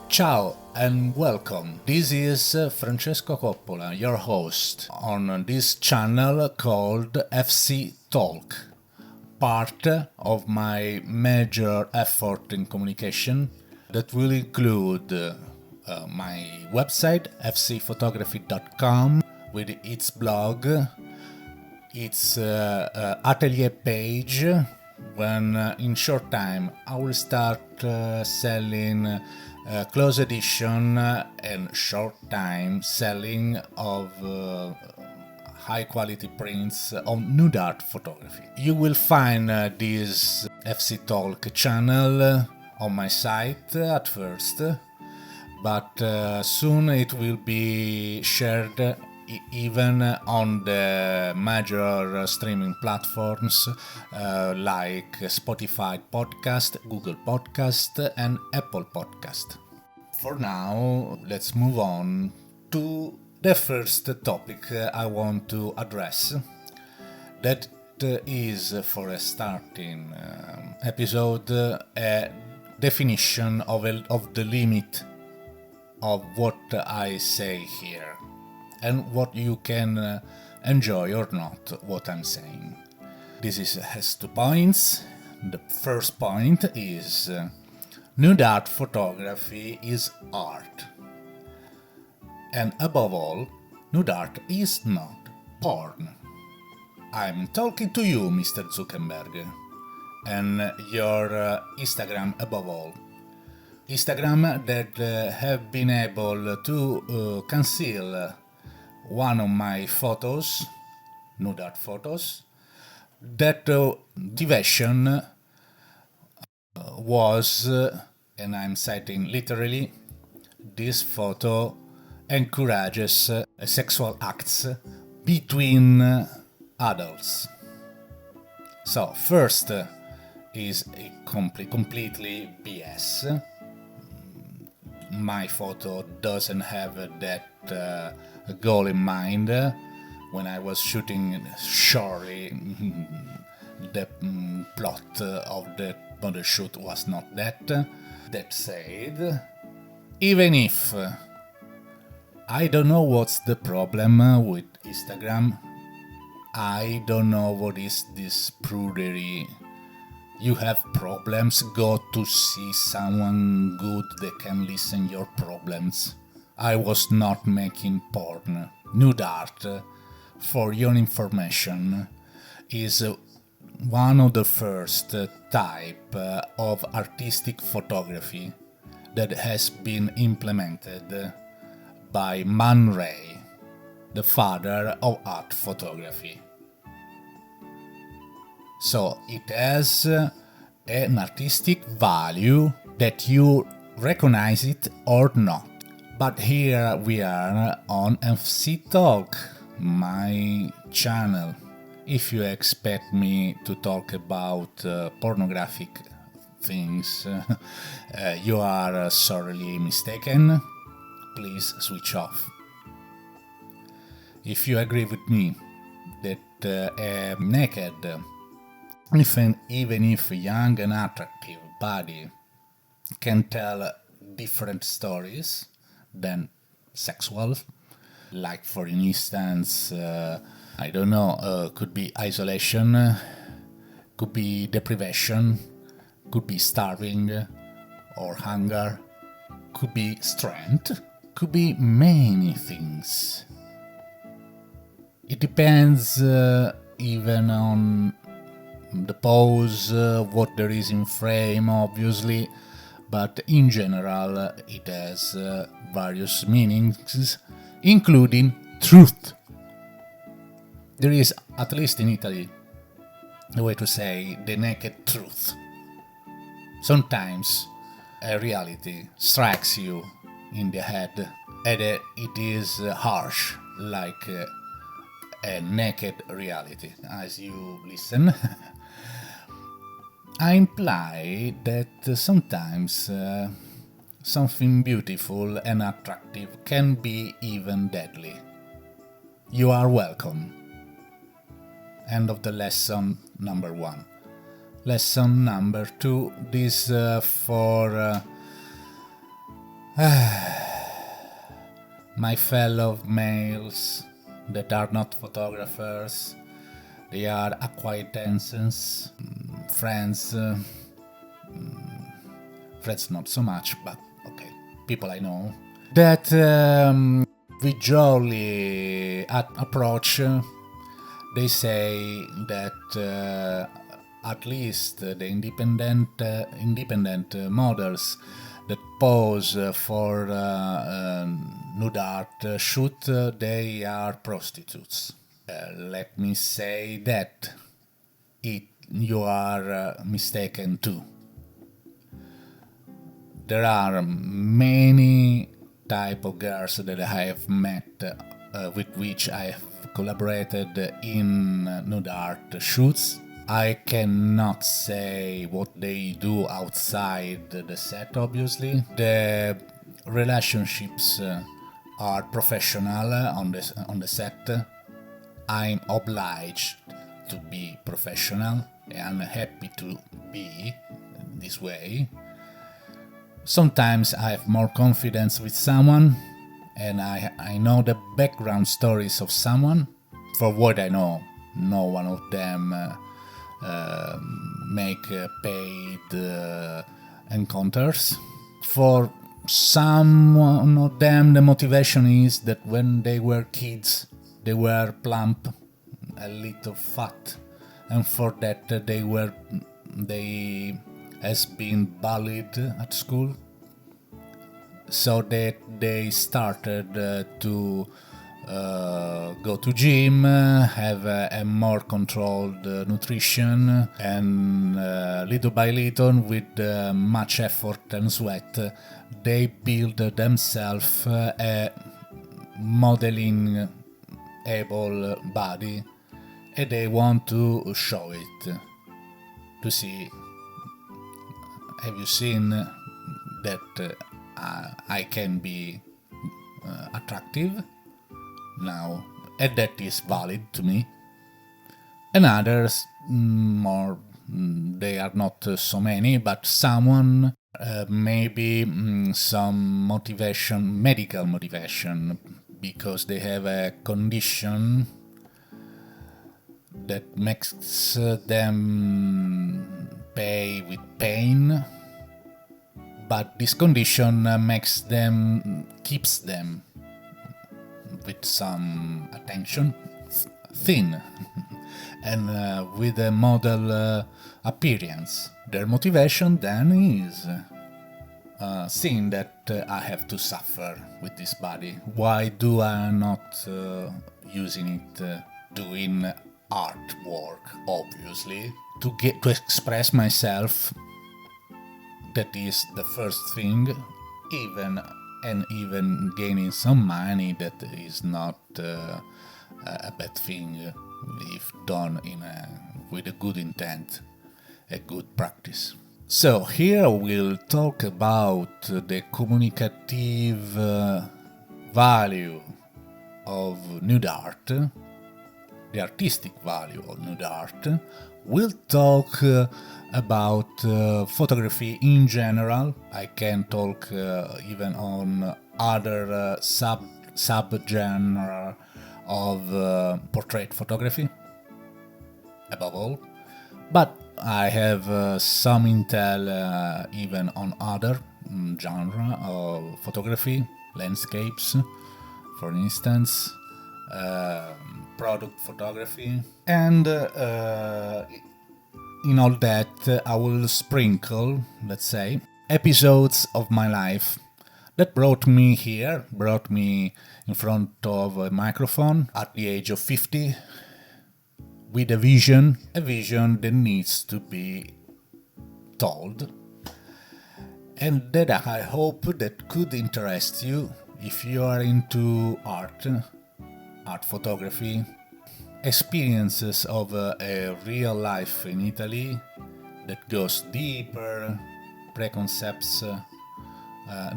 Ciao and welcome. This is Francesco Coppola, your host on this channel called FC Talk, part of my major effort in communication that will include my website fcphotography.com with its blog, its atelier page, when in short time I will start selling close edition and short time selling of high quality prints on Nude Art Photography. You will find this FC Talk channel on my site at first, but soon it will be shared even on the major streaming platforms like Spotify Podcast, Google Podcast and Apple Podcast. For now, let's move on to the first topic I want to address. That is, for a starting episode, a definition of the limit of what I say here and what you can enjoy or not what I'm saying. This has 2 points. The first point is nude art photography is art. And above all, nude art is not porn. I'm talking to you, Mr. Zuckerberg, and your Instagram above all. Instagram that have been able to conceal one of my photos, nude art photos, that motivation was, and I'm citing literally, this photo encourages sexual acts between adults. So first is a completely BS. My photo doesn't have that goal in mind. When I was shooting, surely the plot of the model shoot was not that. That said, even if I don't know what's the problem with Instagram, I don't know what is this prudery. You have problems, go to see someone good that can listen your problems. I was not making porn. Nude art, for your information, is one of the first type of artistic photography that has been implemented by Man Ray, the father of art photography. So it has an artistic value that you recognize it or not. But here we are on FC Talk, my channel. If you expect me to talk about pornographic things, you are sorely mistaken. Please switch off. If you agree with me that a naked, even if young and attractive body can tell different stories than sexual, like for instance, I don't know, could be isolation, could be deprivation, could be starving or hunger, could be strength, could be many things. It depends even on the pose, what there is in frame, obviously, but in general it has various meanings, including truth. There is, at least in Italy, a way to say the naked truth. Sometimes a reality strikes you in the head and it is harsh, like a naked reality. As you listen, I imply that sometimes something beautiful and attractive can be even deadly. You are welcome. End of the lesson number 1. Lesson number 2. This for my fellow males that are not photographers. They are acquaintances, friends, friends not so much, but okay, people I know. That we jolly approach. They say that at least the independent models that pose for nude art shoot, they are prostitutes. Let me say that you are mistaken too. There are many type of girls that I have met with which I have collaborated in nude art shoots. I cannot say what they do outside the set, obviously. The relationships are professional on the set. I'm obliged to be professional, and I'm happy to be this way. Sometimes I have more confidence with someone, and I know the background stories of someone. For what I know, no one of them make paid encounters. For some of them, the motivation is that when they were kids, they were plump, a little fat, and for that they has been bullied at school, so that they started to go to gym, have a more controlled nutrition, and little by little, with much effort and sweat, they build themselves a modeling able body, and they want to show it, to see, have you seen that I can be attractive now, and that is valid to me. And others, more, they are not so many, but someone, maybe some motivation, medical motivation, because they have a condition that makes them pay with pain, but this condition keeps them with some attention, thin, and with a model appearance. Their motivation then is seeing that I have to suffer with this body. Why do I not using it doing artwork? Obviously, to express myself. That is the first thing. Even gaining some money, that is not a bad thing if done with a good intent, a good practice. So here we'll talk about the communicative value of nude art, the artistic value of nude art. We'll talk about photography in general. I can talk even on other sub-genre of portrait photography, above all. But I have some intel even on other genre of photography, landscapes, for instance, product photography, and in all that I will sprinkle, let's say, episodes of my life that brought me here, brought me in front of a microphone at the age of 50, with a vision that needs to be told, and that I hope that could interest you if you are into art photography, experiences of a real life in Italy that goes deeper, preconcepts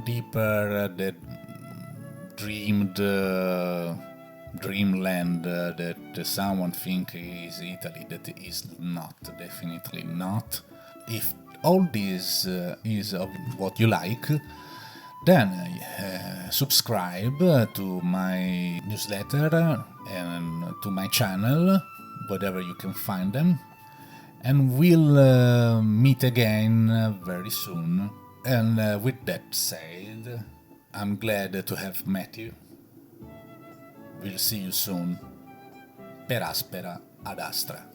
deeper, that dreamed dreamland that someone think is Italy, that is not, definitely not. If all this is of what you like, then subscribe to my newsletter and to my channel, wherever you can find them, and we'll meet again very soon. And with that said, I'm glad to have met you. We'll see you soon. Per aspera ad astra.